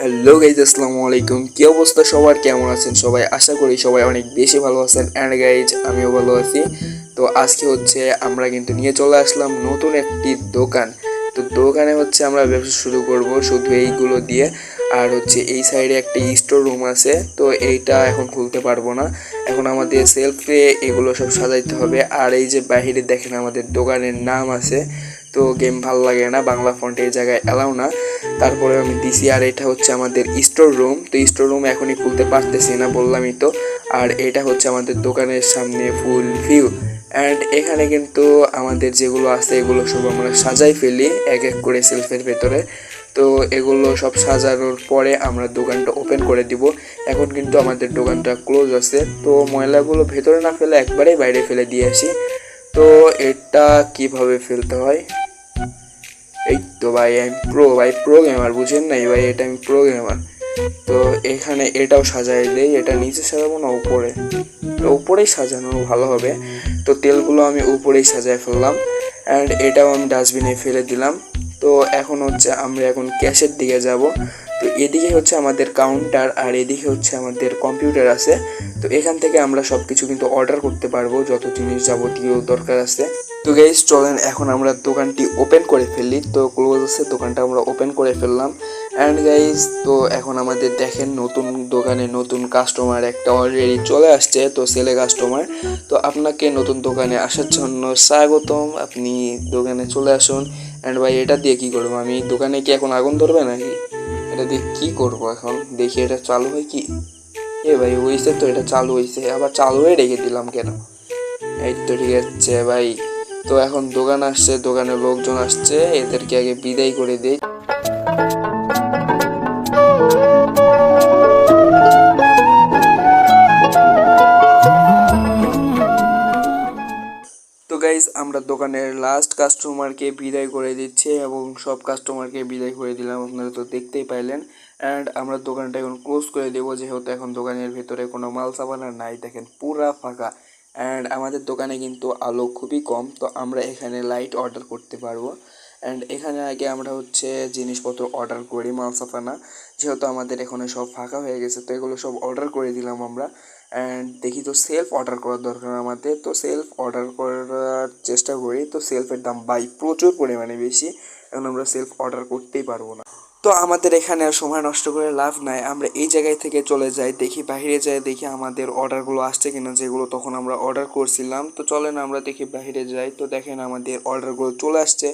Hello guys, আসসালামু আলাইকুম। কি অবস্থা সবার, কেমন আছেন সবাই? আশা করি সবাই অনেক বেশি ভালো আছেন। অ্যান্ড গাইজ, আমিও ভালো আছি। তো আজকে হচ্ছে আমরা কিন্তু নিয়ে চলে আসলাম নতুন একটি দোকান। তো দোকানে হচ্ছে আমরা ব্যবসা শুরু করব শুধু এইগুলো দিয়ে। আর হচ্ছে এই সাইডে একটা স্টোর রুম আছে, তো এইটা এখন খুলতে পারবো না। এখন আমাদের সেলফে এগুলো সব সাজাইতে হবে। আর এই যে বাহিরে দেখেন আমাদের দোকানের নাম আছে, তো গেম ভালো লাগে না, বাংলা ফন্ট এই জায়গায় এলাও না। তারপরে আমি দিছি। আর এটা হচ্ছে আমাদের স্টোর রুম। তো স্টোর রুম এখনই খুলতে পারতেছি না, বললামই তো। আর এটা হচ্ছে আমাদের দোকানের সামনে ফুল ভিউ। অ্যান্ড এখানে কিন্তু আমাদের যেগুলো আছে এগুলো সব আমরা সাজাই ফেলি এক এক করে সেলফের ভেতরে। তো এগুলো সব সাজানোর পরে আমরা দোকানটা ওপেন করে দিব। এখন কিন্তু আমাদের দোকানটা ক্লোজ আছে, তো ময়লাগুলো ভেতরে না ফেলে একবারেই বাইরে ফেলে দিয়ে আসি। তো এটা কিভাবে ফেলতে হয়, এই তো ভাই, আমি প্রো গেমার, বুঝেন নাই ভাই, এটা আমি প্রো গেমার। তো এখানে এটাও সাজাই দেই। এটা নিচে সাজাবো না উপরে? উপরেই সাজানো ভালো হবে। তো তেলগুলো আমি উপরেই সাজায় ফেললাম। অ্যান্ড এটাও আমি ডাস্টবিনে ফেলে দিলাম। তো এখন হচ্ছে আমরা এখন ক্যাশের দিকে যাব। তো এদিকে হচ্ছে আমাদের কাউন্টার, আর এদিকে হচ্ছে আমাদের কম্পিউটার আছে। তো এখান থেকে আমরা সব কিছু কিন্তু অর্ডার করতে পারবো, যত জিনিস যাবতীয় দরকার আছে। তো গাইজ চলেন এখন আমরা দোকানটি ওপেন করে ফেলি। তো ক্লোজ আছে, দোকানটা আমরা ওপেন করে ফেললাম। অ্যান্ড গাইজ, তো এখন আমাদের দেখেন নতুন দোকানে নতুন কাস্টমার একটা অলরেডি চলে আসছে, তো ছেলে কাস্টমার। তো আপনাকে নতুন দোকানে আসার জন্য স্বাগতম, আপনি দোকানে চলে আসুন। অ্যান্ড ভাই, এটা দিয়ে কি করবো আমি? দোকানে কি এখন আগুন ধরবে নাকি? এটা দিয়ে কি করবো এখন? দেখি এটা চালু হয় কি। এ ভাই, হয়েছে তো, এটা চালু হয়েছে। আবার চালু হয়ে রেখে দিলাম কেন? এই তো ঠিক আছে ভাই। তো এখন দোকান আসছে, দোকানে লোকজন আসছে, এদেরকে আগে বিদায় করে দেই। তো গাইজ, আমরা দোকানের লাস্ট কাস্টমারকে বিদায় করে দিচ্ছি এবং সব কাস্টমারকে বিদায় করে দিলাম, আপনারা তো দেখতেই পাইলেন। অ্যান্ড আমরা দোকানটা এখন ক্লোজ করে দেবো, যেহেতু এখন দোকানের ভেতরে কোনো মাল সামান নাই। দেখেন পুরা ফাঁকা। অ্যান্ড আমাদের দোকানে কিন্তু আলো খুবই কম, তো আমরা এখানে লাইট অর্ডার করতে পারবো। অ্যান্ড এখানে আগে আমরা হচ্ছে জিনিসপত্র অর্ডার করি, মাল সাফানা। যেহেতু আমাদের এখানে সব ফাঁকা হয়ে গেছে, তো এগুলো সব অর্ডার করে দিলাম আমরা। অ্যান্ড দেখি তো সেলফ অর্ডার করার দরকার আমাদের, তো সেলফ অর্ডার করার চেষ্টা করি। তো সেলফের দাম ভাই প্রচুর পরিমাণে বেশি, এখন আমরা সেলফ অর্ডার করতেই পারবো না। তো আমাদের এখানে আর সময় নষ্ট করে লাভ নাই, আমরা এই জায়গায় থেকে চলে যাই, দেখি বাইরে যাই, দেখি আমাদের অর্ডারগুলো আসছে কিনা, যেগুলো তখন আমরা অর্ডার করছিলাম। তো চলেন আমরা দেখি বাইরে যাই। তো দেখেন আমাদের অর্ডারগুলো চলে আসছে।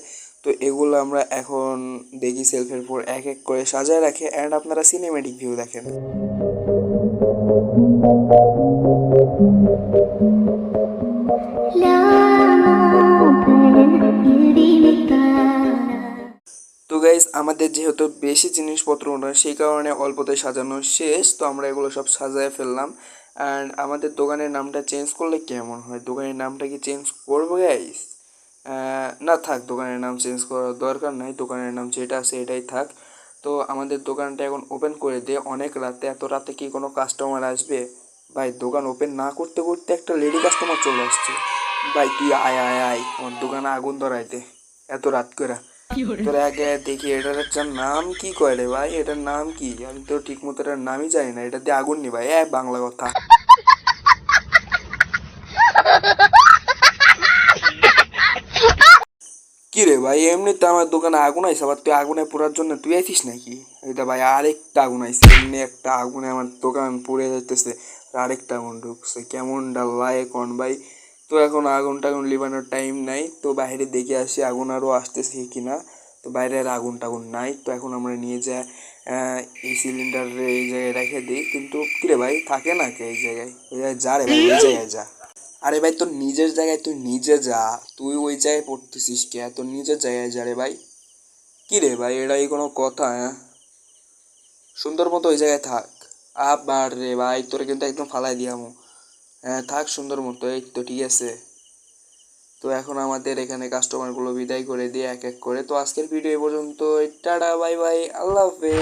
তো এগুলো আমরা এখন দেখি সেলফের উপর এক এক করে সাজায় রাখে। অ্যান্ড আপনারা সিনেমেটিক ভিউ দেখেন। তো গাইজ, আমাদের যেহেতু বেশি জিনিসপত্র নয়, সেই কারণে অল্পতে সাজানো শেষ। তো আমরা এগুলো সব সাজায় ফেললাম। অ্যান্ড আমাদের দোকানের নামটা চেঞ্জ করলে কেমন হয়? দোকানের নামটা কি চেঞ্জ করবো গাইজ? না থাক, দোকানের নাম চেঞ্জ করার দরকার নাই, দোকানের নাম যেটা আছে এটাই থাক। তো আমাদের দোকানটা এখন ওপেন করে দে। অনেক রাতে, এত রাতে কি কোনো কাস্টমার আসবে? ভাই, দোকান ওপেন না করতে করতে একটা লেডি কাস্টমার চলে আসছে। ভাই তুই আয় আয় আয়, আমার দোকানে আগুন ধরাইতে এত রাত করে। তোর আগে দেখি এটার একটা নাম কি কয় রে ভাই, এটার নাম কি? আমি তো ঠিক মতো এটার নামই জানি না। এটা দিয়ে আগুন নি ভাই, বাংলা কথা। কি রে ভাই, এমনিতে আমার দোকানে আগুন আইছে, আবার তুই আগুনে পোড়ার জন্য তুই আইছিস নাকি? এটা ভাই আরেকটা আগুন আইছে, এমনি একটা আগুনে আমার দোকান পুড়ে যাইতেছে, আরেকটা আগুন ঢুকছে, কেমন ডাল লাগে কোন ভাই। তো এখন আগুন টাগুন লিবানোর টাইম নাই, তো বাইরে দেখে আসি আগুন আরও আসতেছে কিনা। তো বাইরে আর আগুন টাগুন নাই। তো এখন আমরা নিয়ে যাই এই সিলিন্ডার এই জায়গায় রেখে দিই। কিন্তু কিরে ভাই, থাকে না কে এই জায়গায়? ওই জায়গায় যা রে ভাই, ওই জায়গায় যা। আরে ভাই, তোর নিজের জায়গায় তুই নিজে যা, তুই ওই জায়গায় পড়তেছিস কে? তোর নিজের জায়গায় যা রে ভাই। কি রে ভাই, এটা এই কোনো কথা? হ্যাঁ, সুন্দর মতো ওই জায়গায় থাক। আবার রে ভাই, তোরে কিন্তু একদম ফালাই দিয়ামু। হ্যাঁ থাক সুন্দর মতো, এই তো ঠিক আছে। তো এখন আমাদের এখানে কাস্টমারগুলো বিদায় করে দিয়ে এক এক করে। তো আজকের ভিডিও এই পর্যন্ত। টাটা, বাই বাই, আল্লাহ হাফেজ।